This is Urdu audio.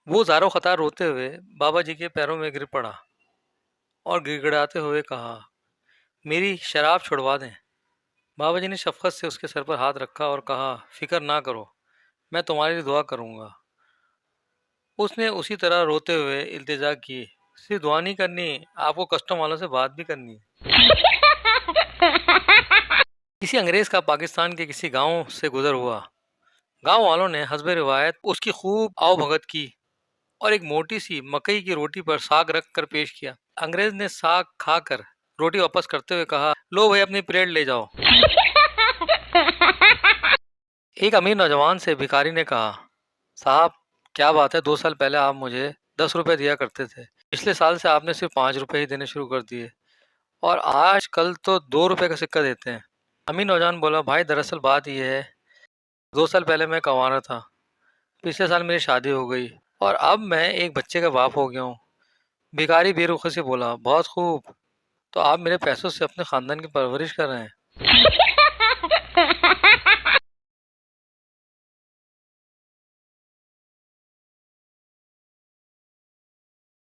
وہ زاروں خطار روتے ہوئے بابا جی کے پیروں میں گر پڑا اور گڑگڑاتے ہوئے کہا، میری شراب چھڑوا دیں۔ بابا جی نے شفقت سے اس کے سر پر ہاتھ رکھا اور کہا، فکر نہ کرو، میں تمہارے لیے دعا کروں گا۔ اس نے اسی طرح روتے ہوئے التجا کی، صرف دعا نہیں کرنی، آپ کو کسٹم والوں سے بات بھی کرنی ہے۔ کسی انگریز کا پاکستان کے کسی گاؤں سے گزر ہوا۔ گاؤں والوں نے حسب روایت اس کی خوب آؤ بھگت کی اور ایک موٹی سی مکئی کی روٹی پر ساگ رکھ کر پیش کیا۔ انگریز نے ساگ کھا کر روٹی واپس کرتے ہوئے کہا، لو بھائی اپنی پلیٹ لے جاؤ۔ ایک امیر نوجوان سے بھکاری نے کہا، صاحب کیا بات ہے، 2 سال پہلے آپ مجھے 10 روپے دیا کرتے تھے، پچھلے سال سے آپ نے صرف 5 روپے ہی دینے شروع کر دیے اور آج کل تو 2 روپے کا سکہ دیتے ہیں۔ امیر نوجوان بولا، بھائی دراصل بات یہ ہے، 2 سال پہلے میں کنوارا تھا، پچھلے سال میری شادی ہو گئی اور اب میں ایک بچے کا باپ ہو گیا ہوں۔ بھکاری بے رخی سے بولا، بہت خوب، تو آپ میرے پیسوں سے اپنے خاندان کی پرورش کر رہے ہیں۔